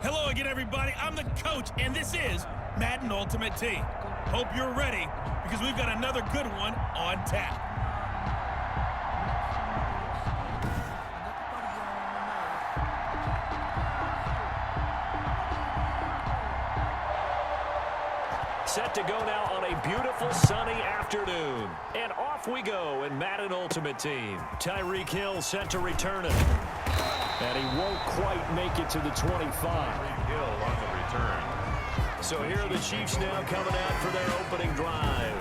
Hello again, everybody. I'm the coach, and this is Madden Ultimate Team. Hope you're ready, because we've got another good one on tap. Set to go now on a beautiful sunny afternoon. And off we go in Madden Ultimate Team. Tyreek Hill set to return it. And he won't quite make it to the 25. Tyreek Hill on the return. So here are the Chiefs now coming out for their opening drive.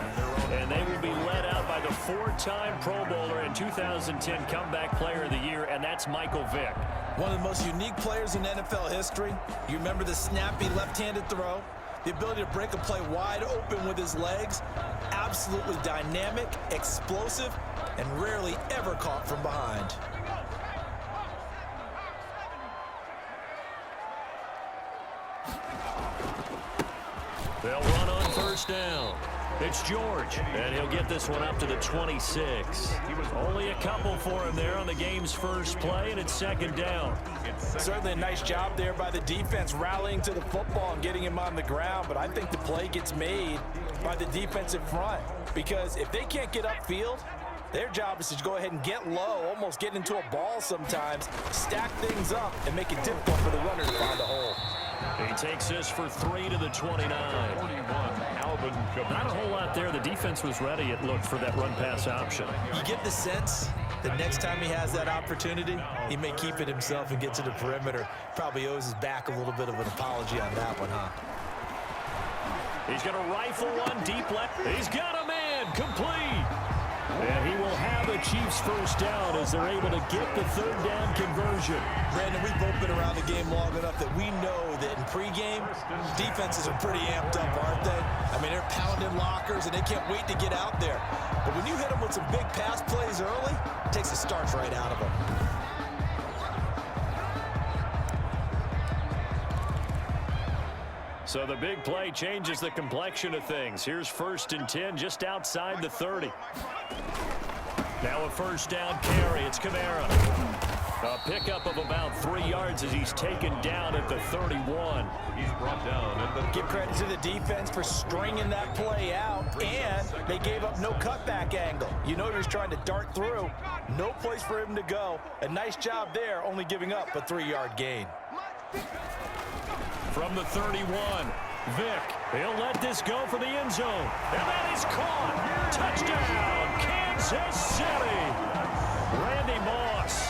And they will be led out by the four-time Pro Bowler and 2010 Comeback Player of the Year, and that's Michael Vick. One of the most unique players in NFL history. You remember the snappy left-handed throw, the ability to break a play wide open with his legs, absolutely dynamic, explosive, and rarely ever caught from behind. They'll run on first down. It's George, and he'll get this one up to the 26. Only a couple for him there on the game's first play, and it's second down. Certainly a nice job there by the defense rallying to the football and getting him on the ground, but I think the play gets made by the defensive front, because if they can't get upfield, their job is to go ahead and get low, almost get into a ball sometimes, stack things up, and make it difficult for the runner to find a hole. He takes this for 3 to the 29. 41, Alvin. Not a whole lot there. The defense was ready, it looked, for that run-pass option. You get the sense that next time he has that opportunity, he may keep it himself and get to the perimeter. Probably owes his back a little bit of an apology on that one, huh? He's going to rifle one deep left. He's got a man, complete. And he will have the Chiefs first down as they're able to get the third down conversion. Brandon, we've both been around the game long enough that we know that in pregame, defenses are pretty amped up, aren't they? I mean, they're pounding lockers, and they can't wait to get out there. But when you hit them with some big pass plays early, it takes the starch right out of them. So the big play changes the complexion of things. Here's 1st and 10 just outside the 30. Now a first down carry. It's Kamara. A pickup of about 3 yards as he's taken down at the 31. He's brought down at the... Give credit to the defense for stringing that play out, and they gave up no cutback angle. You know he was trying to dart through. No place for him to go. A nice job there, only giving up a 3-yard gain. From the 31, Vick. He'll let this go for the end zone. And that is caught. Touchdown, Kansas City. Randy Moss,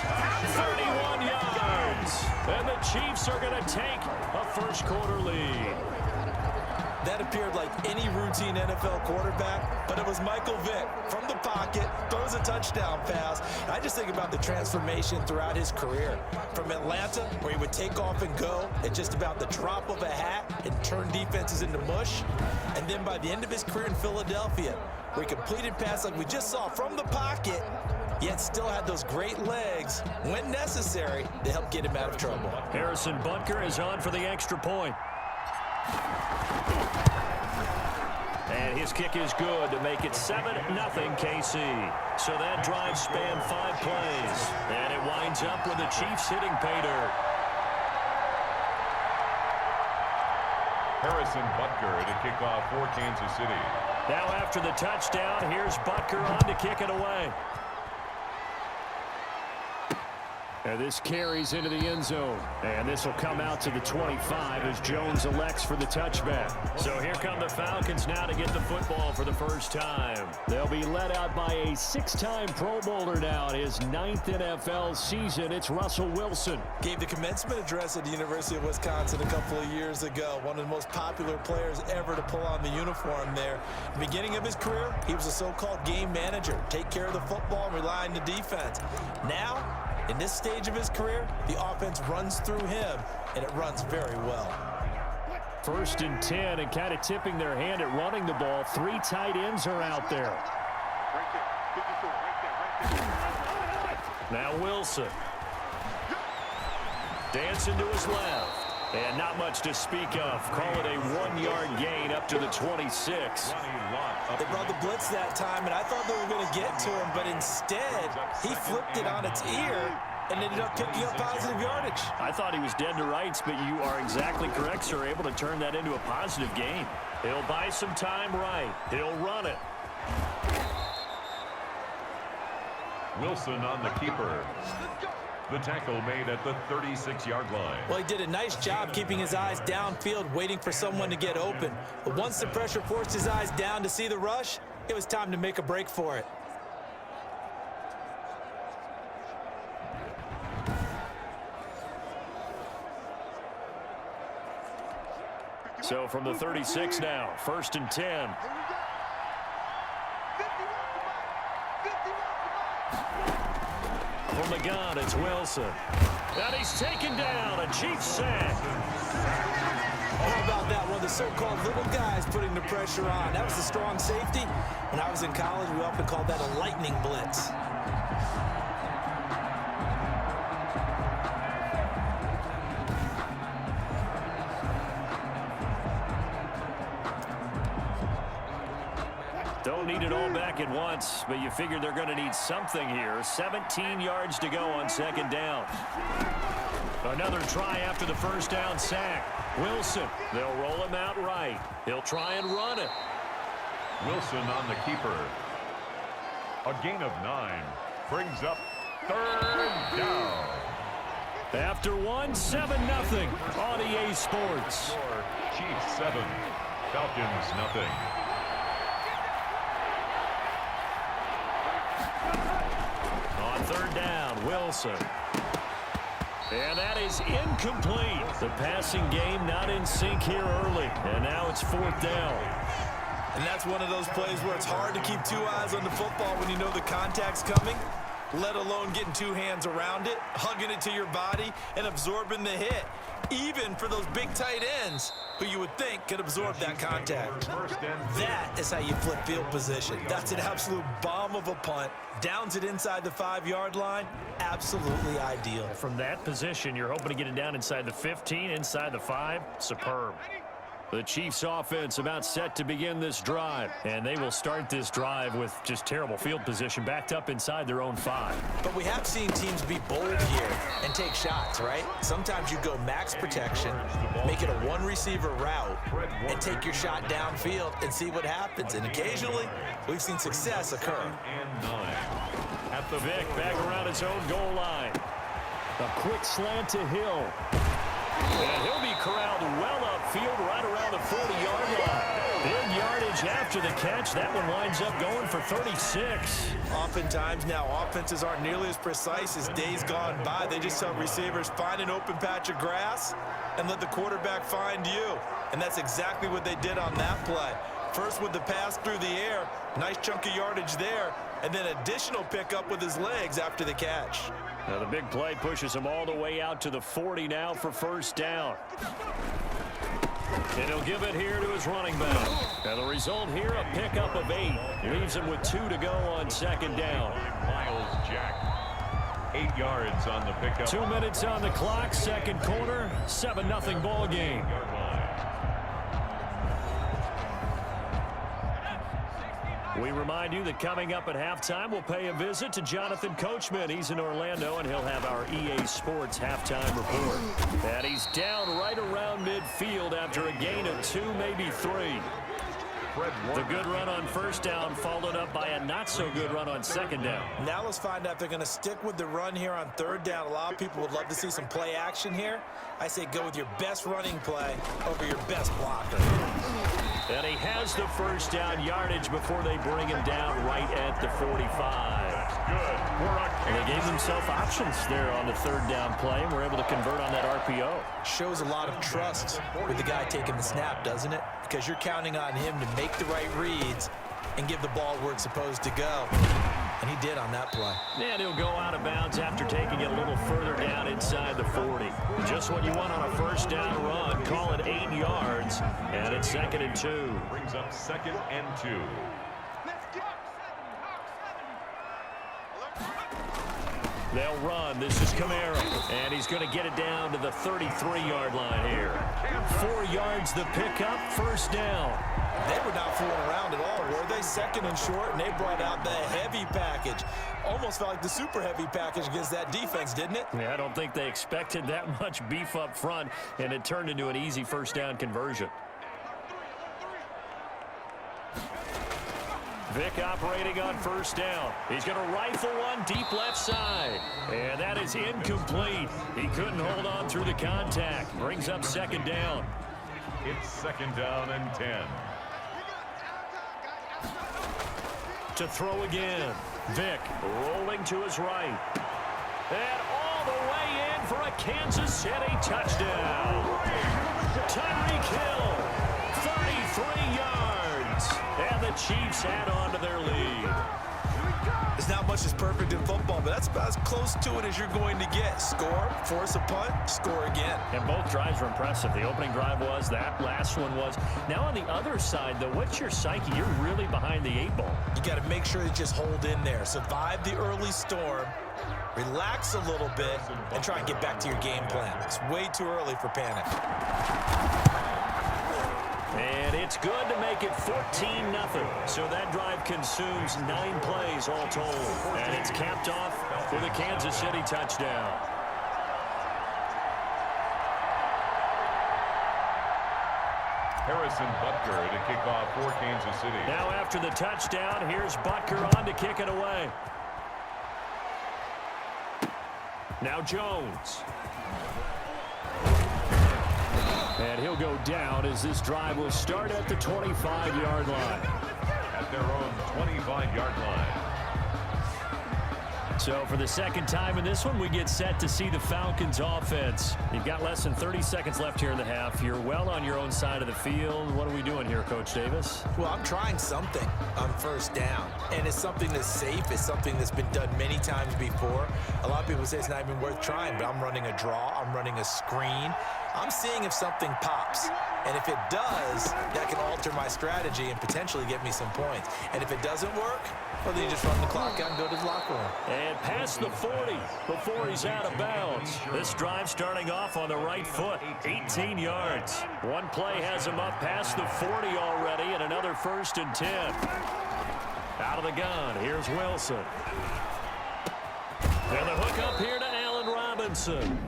31 yards. And the Chiefs are going to take a first-quarter lead. That appeared like any routine NFL quarterback, but it was Michael Vick from the pocket, throws a touchdown pass. I just think about the transformation throughout his career. From Atlanta, where he would take off and go at just about the drop of a hat and turn defenses into mush. And then by the end of his career in Philadelphia, where he completed passes like we just saw from the pocket, yet still had those great legs, when necessary, to help get him out of trouble. Harrison Butker is on for the extra point. And his kick is good to make it 7-0 KC. So that drive spanned 5 plays. And it winds up with the Chiefs hitting pay dirt. Harrison Butker to kick off for Kansas City. Now after the touchdown, here's Butker on to kick it away. And this carries into the end zone. And this will come out to the 25 as Jones elects for the touchback. So here come the Falcons now to get the football for the first time. They'll be led out by a 6-time Pro Bowler now in his 9th NFL season. It's Russell Wilson. Gave the commencement address at the University of Wisconsin a couple of years ago. One of the most popular players ever to pull on the uniform there. At the beginning of his career, he was a so-called game manager. Take care of the football and rely on the defense. Now, in this stage of his career, the offense runs through him, and it runs very well. 1st and 10, and kind of tipping their hand at running the ball. 3 tight ends are out there. Now Wilson. Dancing to his left. And not much to speak of. Call it a 1-yard gain up to the 26. They brought the blitz that time, and I thought they were going to get to him, but instead, he flipped it on its ear and ended up picking up positive yardage. I thought he was dead to rights, but you are exactly correct, sir. Able to turn that into a positive gain. He'll buy some time right. He'll run it. Wilson on the keeper. The tackle made at the 36-yard line. Well, he did a nice job keeping his eyes downfield, waiting for someone to get open. But once the pressure forced his eyes down to see the rush, it was time to make a break for it. So from the 36 now, 1st and 10. From the gun, it's Wilson. And he's taken down, a Chiefs sack. How about that? One of the so-called little guys putting the pressure on. That was the strong safety. When I was in college, we often called that a lightning blitz. Don't need it all back at once, but you figure they're going to need something here. 17 yards to go on 2nd down. Another try after the 1st down sack. Wilson, they'll roll him out right. He'll try and run it. Wilson on the keeper. A gain of 9. Brings up 3rd down. After 7-0 on EA Sports. Chiefs 7. Falcons nothing. On 3rd down, Wilson. And that is incomplete. The passing game not in sync here early. And now it's 4th down. And that's one of those plays where it's hard to keep 2 eyes on the football when you know the contact's coming, let alone getting 2 hands around it, hugging it to your body, and absorbing the hit. Even for those big tight ends who you would think could absorb that contact. That is how you flip field position. That's an absolute bomb of a punt. Downs it inside the 5-yard line. Absolutely ideal. From that position, you're hoping to get it down inside the 15, inside the 5. Superb. The Chiefs offense about set to begin this drive. And they will start this drive with just terrible field position backed up inside their own 5. But we have seen teams be bold here and take shots, right? Sometimes you go max protection, make it a 1-receiver route, and take your shot downfield and see what happens. And occasionally, we've seen success occur. And 9. At the Vic, back around his own goal line. A quick slant to Hill. And he'll be corralled well upfield right around the 40-yard line. Big yardage after the catch. That one winds up going for 36. Oftentimes now, offenses aren't nearly as precise as days gone by. They just tell receivers, find an open patch of grass and let the quarterback find you. And that's exactly what they did on that play. First with the pass through the air, nice chunk of yardage there, and then additional pickup with his legs after the catch. Now the big play pushes him all the way out to the 40 now for 1st down. And he'll give it here to his running back. And the result here, a pickup of 8. Leaves him with 2 to go on 2nd down. Miles Jack. 8 yards on the pickup. 2 minutes on the clock, 2nd quarter, 7-0 ball game. We remind you that coming up at halftime, we'll pay a visit to Jonathan Coachman. He's in Orlando, and he'll have our EA Sports halftime report. And he's down right around midfield after a gain of 2, maybe 3. The good run on 1st down followed up by a not-so-good run on 2nd down. Now let's find out if they're going to stick with the run here on 3rd down. A lot of people would love to see some play action here. I say go with your best running play over your best blocker. And he has the 1st down yardage before they bring him down right at the 45. Good. And they gave themselves options there on the 3rd down play, and were able to convert on that RPO. Shows a lot of trust with the guy taking the snap, doesn't it? Because you're counting on him to make the right reads and give the ball where it's supposed to go. And he did on that play. And he'll go out of bounds after taking it a little further down inside the 40. Just what you want on a 1st down run. Call it 8 yards, and it's 2nd and 2. Brings up 2nd and 2. They'll run. This is Kamara. And he's going to get it down to the 33-yard line here. 4 yards the pickup, first down. They were not fooling around at all, were they? Second and short, and they brought out the heavy package. Almost felt like the super heavy package against that defense, didn't it? Yeah, I don't think they expected that much beef up front, and it turned into an easy first down conversion. Vic operating on first down. He's going to rifle one deep left side. And that is incomplete. He couldn't hold on through the contact. Brings up second down. It's second down and 10. To throw again. Vic rolling to his right. And all the way in for a Kansas City touchdown. Tyreek Hill, 33 yards. And the Chiefs add on to their lead. There's not much that's perfect in football, but that's about as close to it as you're going to get. Score, force a punt, score again. And both drives were impressive. The opening drive was, that last one was. Now on the other side, though, what's your psyche? You're really behind the 8-ball. You got to make sure you just hold in there. Survive the early storm, relax a little bit, and try and get back to your game plan. It's way too early for panic. And it's good to make it 14-0. So that drive consumes 9 plays all told. And it's capped off with a Kansas City touchdown. Harrison Butker to kick off for Kansas City. Now after the touchdown, here's Butker on to kick it away. Now Jones. And he'll go down as this drive will start at the 25-yard line. At their own 25-yard line. So for the second time in this one, we get set to see the Falcons offense. You've got less than 30 seconds left here in the half. You're well on your own side of the field. What are we doing here, Coach Davis? Well, I'm trying something on first down, and it's something that's safe. It's something that's been done many times before. A lot of people say it's not even worth trying, but I'm running a draw. I'm running a screen. I'm seeing if something pops. And if it does, that can alter my strategy and potentially get me some points. And if it doesn't work, well, then you just run the clock out and go to the locker room. And past the 40 before he's out of bounds. This drive starting off on the right foot, 18 yards. One play has him up past the 40 already, and another 1st and 10. Out of the gun, here's Wilson. And the hook up here to Allen Robinson.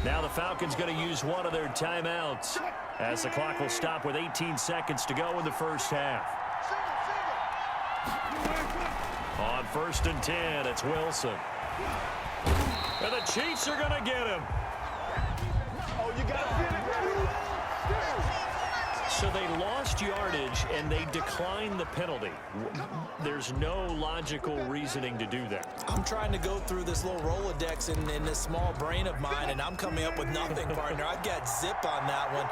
Now the Falcons going to use one of their timeouts as the clock will stop with 18 seconds to go in the first half. On 1st and 10, it's Wilson. And the Chiefs are going to get him. Oh, you got to feel it. So they lost yardage and they declined the penalty. There's no logical reasoning to do that. I'm trying to go through this little Rolodex in this small brain of mine, and I'm coming up with nothing, partner. I've got zip on that one.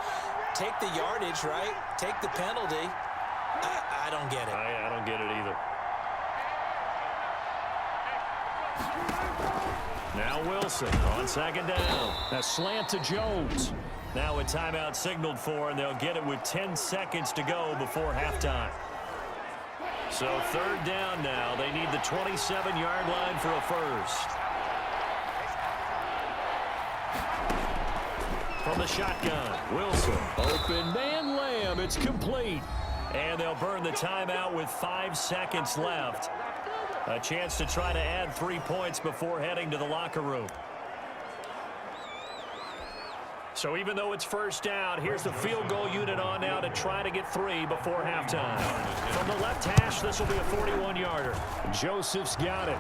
Take the yardage, right? Take the penalty. I don't get it. I don't get it either. Now Wilson on second down. A slant to Jones. Now a timeout signaled for, and they'll get it with 10 seconds to go before halftime. So 3rd down now. They need the 27-yard line for a first. From the shotgun, Wilson. Open man, Lamb. It's complete. And they'll burn the timeout with 5 seconds left. A chance to try to add 3 points before heading to the locker room. So even though it's first down, here's the field goal unit on now to try to get 3 before halftime. From the left hash, this will be a 41-yarder. Joseph's got it.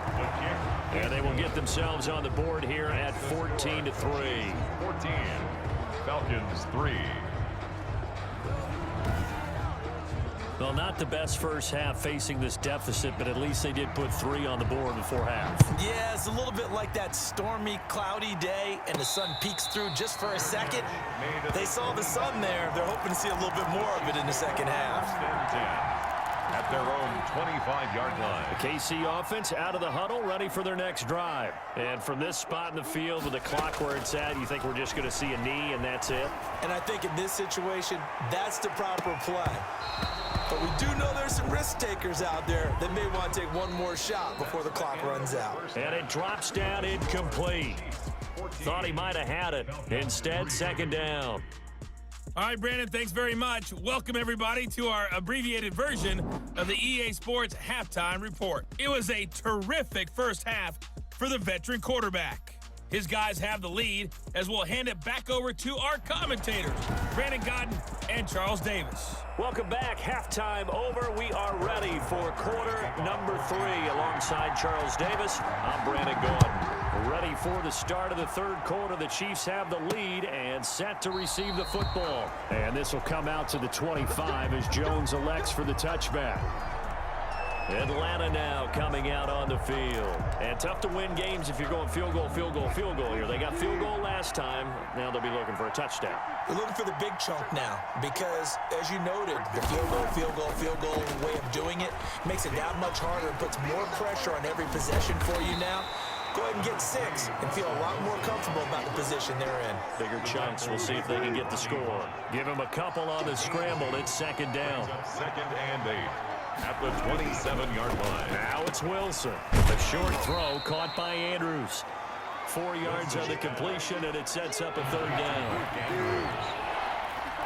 And they will get themselves on the board here at 14-3. 14. Falcons 3. Well, not the best first half facing this deficit, but at least they did put 3 on the board before half. Yeah, it's a little bit like that stormy, cloudy day, and the sun peeks through just for a second. They saw the sun there. They're hoping to see a little bit more of it in the second half. At their own 25-yard line. The KC offense out of the huddle, ready for their next drive. And from this spot in the field with the clock where it's at, you think we're just going to see a knee and that's it? And I think in this situation, that's the proper play. But we do know there's some risk takers out there that may want to take one more shot before the clock runs out. And it drops down incomplete. Thought he might have had it. Instead, second down. All right, Brandon, thanks very much. Welcome, everybody, to our abbreviated version of the EA Sports Halftime Report. It was a terrific first half for the veteran quarterback. His guys have the lead as we'll hand it back over to our commentators, Brandon Godden and Charles Davis. Welcome back. Halftime over. We are ready for quarter number 3 alongside Charles Davis. I'm Brandon Godden. Ready for the start of the third quarter. The Chiefs have the lead and set to receive the football. And this will come out to the 25 as Jones elects for the touchback. Atlanta now coming out on the field. And tough to win games if you're going field goal, field goal, field goal here. They got field goal last time. Now they'll be looking for a touchdown. They're looking for the big chunk now because, as you noted, the field goal way of doing it makes it that much harder and puts more pressure on every possession for you now. Go ahead and get 6 and feel a lot more comfortable about the position they're in. Bigger chunks. We'll see if they can get the score. Give them a couple on the scramble. It's second down. Second and 8. At the 27-yard line. Now it's Wilson. A short throw caught by Andrews. 4 yards on the completion, and it sets up a third down.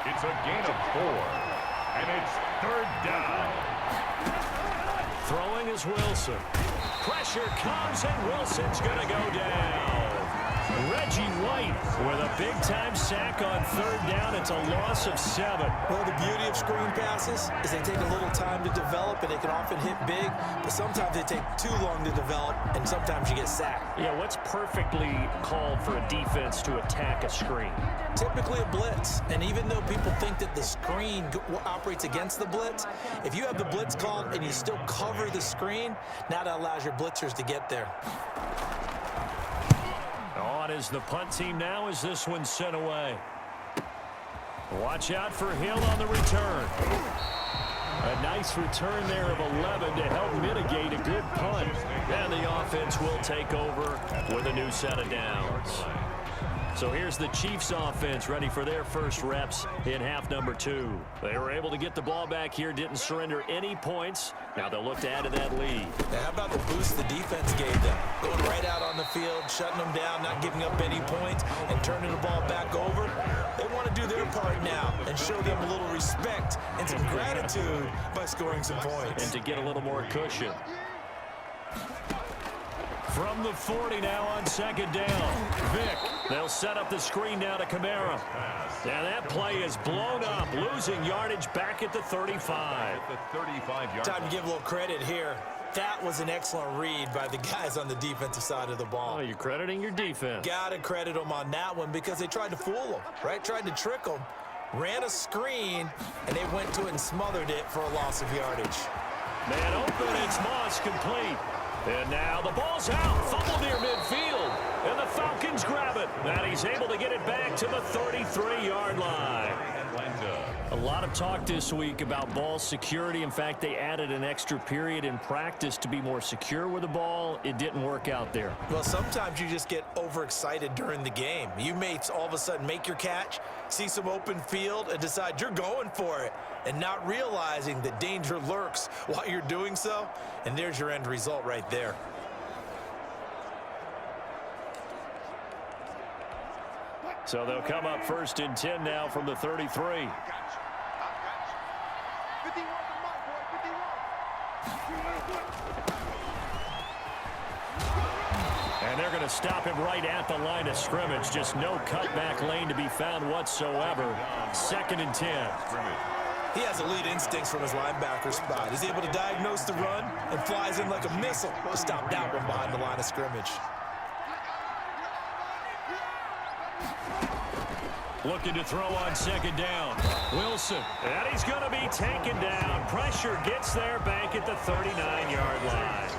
It's a gain of 4, and it's third down. Throwing is Wilson. Pressure comes, and Wilson's going to go down. Reggie White with a big-time sack on third down. It's a loss of 7. Well, the beauty of screen passes is they take a little time to develop, and they can often hit big, but sometimes they take too long to develop, and sometimes you get sacked. Yeah, what's perfectly called for a defense to attack a screen? Typically a blitz, and even though people think that the screen operates against the blitz, if you have the blitz called and you still cover the screen, now that allows your blitzers to get there. On is the punt team now as this one's sent away. Watch out for Hill on the return. A nice return there of 11 to help mitigate a good punt. And the offense will take over with a new set of downs. So here's the Chiefs offense ready for their first reps in half number 2. They were able to get the ball back here, didn't surrender any points. Now they'll look to add to that lead. Now, how about the boost the defense gave them? Going right out on the field, shutting them down, not giving up any points, and turning the ball back over. They want to do their part now and show them a little respect and some gratitude by scoring some points. And to get a little more cushion. From the 40 now on second down. Vick, they'll set up the screen now to Kamara. Now that play is blown up, losing yardage back at the 35. The 35-yard Time to give a little credit here. That was an excellent read by the guys on the defensive side of the ball. Oh, you're crediting your defense. Got to credit them on that one because they tried to fool them, right? Tried to trick them. Ran a screen, and they went to it and smothered it for a loss of yardage. Man open, it's Moss complete. And now the ball's out, fumble near midfield, and the Falcons grab it. And he's able to get it back to the 33-yard line. A lot of talk this week about ball security. In fact, they added an extra period in practice to be more secure with the ball. It didn't work out there. Well, sometimes you just get overexcited during the game. You may all of a sudden make your catch, see some open field, and decide you're going for it, and not realizing that danger lurks while you're doing so. And there's your end result right there. So they'll come up first and 10 now from the 33. And they're going to stop him right at the line of scrimmage. Just no cutback lane to be found whatsoever. Second and 10. He has elite instincts from his linebacker spot. He's able to diagnose the run and flies in like a missile to stop that one behind the line of scrimmage. Looking to throw on second down. Wilson. And he's going to be taken down. Pressure gets there back at the 39-yard line.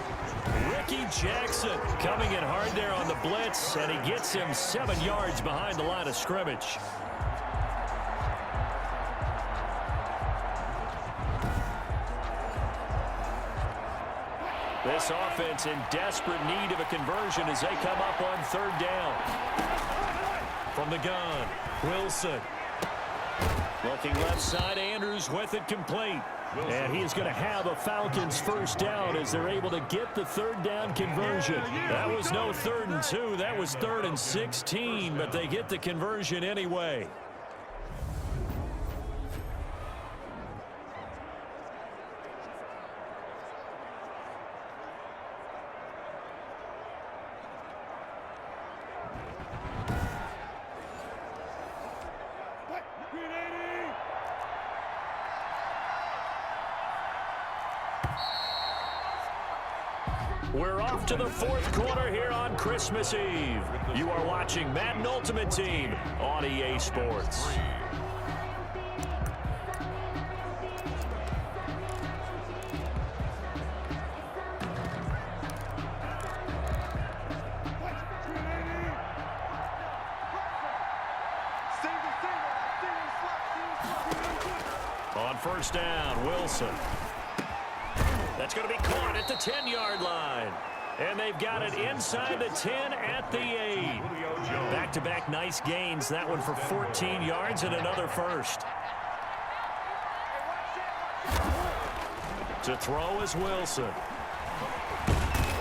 Ricky Jackson coming in hard there on the blitz, and he gets him 7 yards behind the line of scrimmage. This offense in desperate need of a conversion as they come up on third down. From the gun, Wilson. Looking left side, Andrews with it complete. And he is going to have a Falcons first down as they're able to get the third down conversion. That was no 3rd and 2. That was 3rd and 16, but they get the conversion anyway. We're off to the fourth quarter here on Christmas Eve. You are watching Madden Ultimate Team on EA Sports. On first down, Wilson. That's going to be caught at the 10-yard line. And they've got it inside the 10 at the 8. Back-to-back nice gains. That one for 14 yards and another first. To throw is Wilson.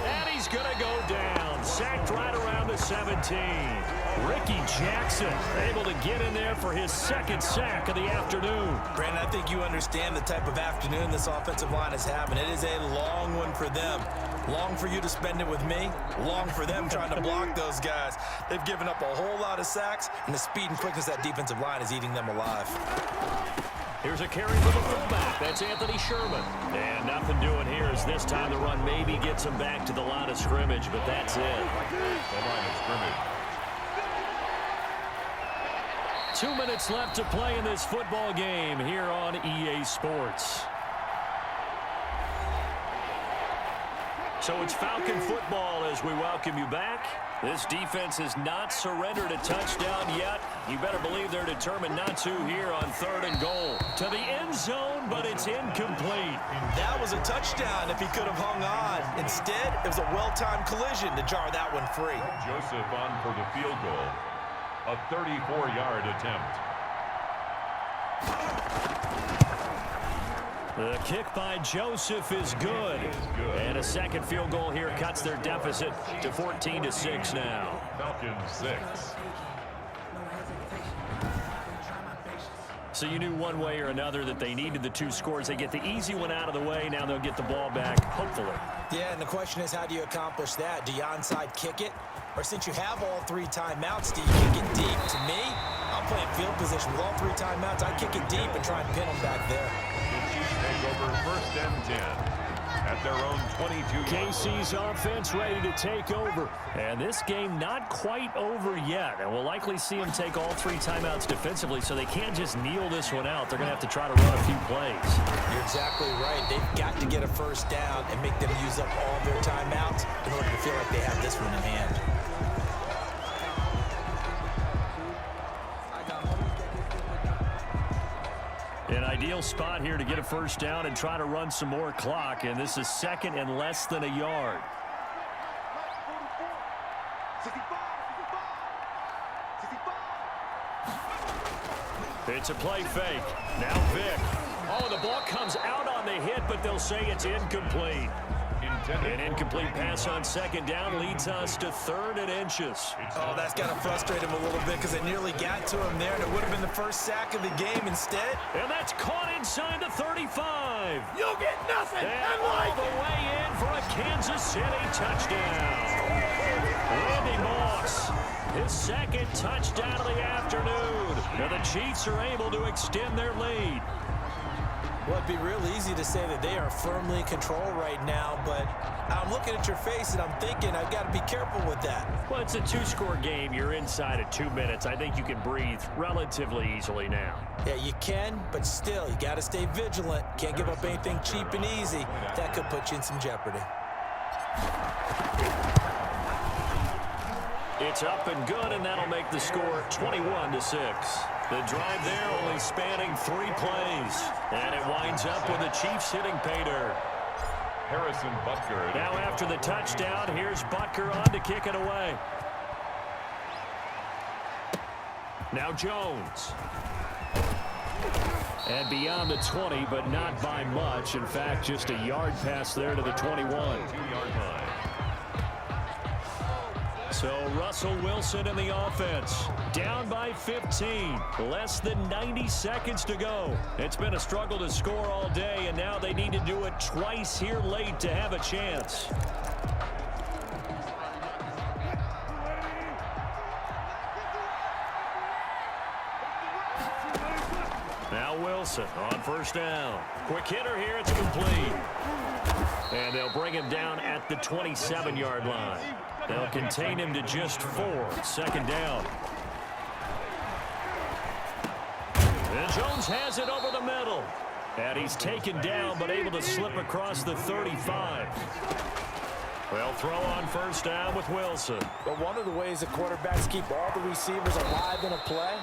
And he's going to go down. Sacked right around the 17. Ricky Jackson able to get in there for his second sack of the afternoon. Brandon, I think you understand the type of afternoon this offensive line is having. It is a long one for them. Long for you to spend it with me. Long for them trying to block those guys. They've given up a whole lot of sacks, and the speed and quickness of that defensive line is eating them alive. Here's a carry for the fullback. That's Anthony Sherman. And nothing doing here as this time the run maybe gets him back to the line of scrimmage, but that's it. The line of scrimmage. 2 minutes left to play in this football game here on EA Sports. So it's Falcon football as we welcome you back. This defense has not surrendered a touchdown yet. You better believe they're determined not to here on 3rd and goal. To the end zone, but it's incomplete. That was a touchdown if he could have hung on. Instead, it was a well-timed collision to jar that one free. Joseph on for the field goal. A 34-yard attempt. The kick by Joseph is good. And a second field goal here cuts their deficit to 14-6 now. Falcons 6. So you knew one way or another that they needed the 2 scores. They get the easy one out of the way. Now they'll get the ball back, hopefully. Yeah, and the question is, how do you accomplish that? Do you onside kick it? Or since you have all 3 timeouts, do you kick it deep? To me, I'm playing field position with all 3 timeouts. I kick it deep and try and pin them back there. The Chiefs take over 1st and 10 at their own 22. KC's offense ready to take over. And this game not quite over yet. And we'll likely see them take all 3 timeouts defensively, so they can't just kneel this one out. They're going to have to try to run a few plays. You're exactly right. They've got to get a first down and make them use up all their timeouts in order to feel like they have this one in hand. An ideal spot here to get a first down and try to run some more clock, and this is 2nd and less than a yard. It's a play fake. Now Vick. Oh, the ball comes out on the hit, but they'll say it's incomplete. An incomplete pass on 2nd down leads us to 3rd and inches. Oh, that's got to frustrate him a little bit because they nearly got to him there, and it would have been the first sack of the game instead. And that's caught inside the 35. You'll get nothing. And all the way in for a Kansas City touchdown. Randy Moss, his 2nd touchdown of the afternoon. Now the Chiefs are able to extend their lead. Well, it'd be real easy to say that they are firmly in control right now, but I'm looking at your face and I'm thinking I've got to be careful with that. Well, it's a 2-score game. You're inside of 2 minutes. I think you can breathe relatively easily now. Yeah, you can, but still, you got to stay vigilant. Can't give up anything cheap and easy. That could put you in some jeopardy. It's up and good, and that'll make the score 21-6. The drive there only spanning 3 plays. And it winds up with the Chiefs hitting pay dirt. Harrison Butker. Now after the touchdown, here's Butker on to kick it away. Now Jones. And beyond the 20, but not by much. In fact, just a yard pass there to the 21. 2-yard line. So Russell Wilson in the offense, down by 15, less than 90 seconds to go. It's been a struggle to score all day, and now they need to do it twice here late to have a chance. Now Wilson on first down. Quick hitter here. It's complete. And they'll bring him down at the 27-yard line. They'll contain him to just 4. Second down. And Jones has it over the middle. And he's taken down but able to slip across the 35. They'll throw on first down with Wilson. But one of the ways the quarterbacks keep all the receivers alive in a play,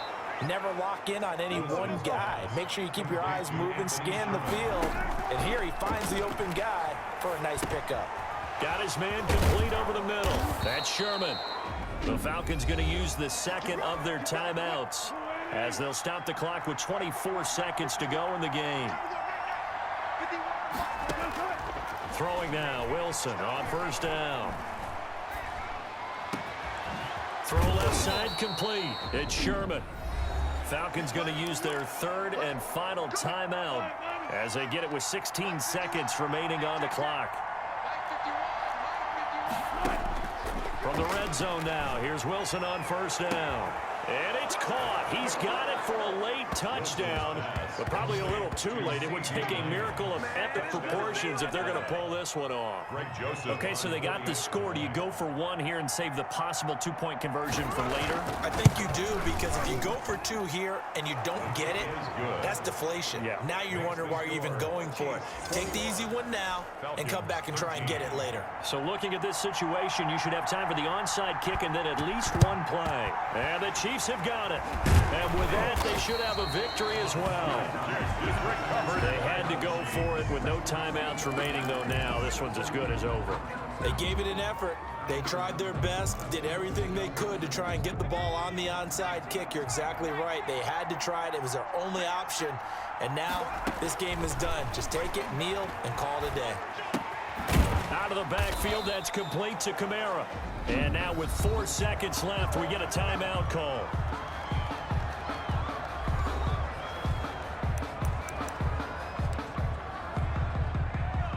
never lock in on any one guy. Make sure you keep your eyes moving, scan the field. And here he finds the open guy for a nice pickup. Got his man complete over the middle. That's Sherman. The Falcons going to use the second of their timeouts as they'll stop the clock with 24 seconds to go in the game. Throwing now, Wilson on first down. Throw left side complete. It's Sherman. Falcons going to use their third and final timeout as they get it with 16 seconds remaining on the clock. From the red zone now, here's Wilson on first down. And it's caught. He's got it for a late touchdown, but probably a little too late. It would take a miracle of epic proportions if they're going to pull this one off. Okay, so they got the score. Do you go for one here and save the possible two-point conversion for later? I think you do, because if you go for 2 here and you don't get it, that's deflation. Yeah. Now you wonder why you're even going for it. Take the easy one now and come back and try and get it later. So looking at this situation, you should have time for the onside kick and then at least one play. And the Chiefs have got it. And with that, they should have a victory as well. They had to go for it with no timeouts remaining, though. Now this one's as good as over. They gave it an effort. They tried their best, did everything they could to try and get the ball on the onside kick. You're exactly right. They had to try it. It was their only option. And now this game is done. Just take it, kneel, and call it a day. Out of the backfield, that's complete to Kamara. And now with 4 seconds left, we get a timeout call.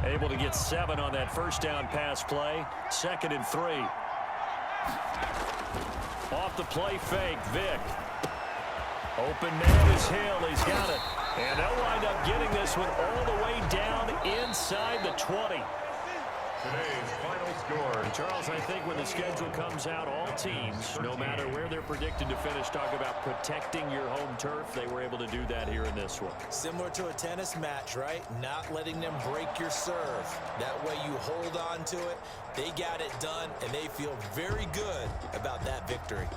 Able to get 7 on that first down pass play. 2nd and 3. Off the play fake, Vick. Open man is Hill. He's got it. And they'll wind up getting this one all the way down inside the 20. Today's final score. And Charles, I think when the schedule comes out, all teams, no matter where they're predicted to finish, talk about protecting your home turf. They were able to do that here in this one. Similar to a tennis match, right? Not letting them break your serve. That way you hold on to it. They got it done, and they feel very good about that victory.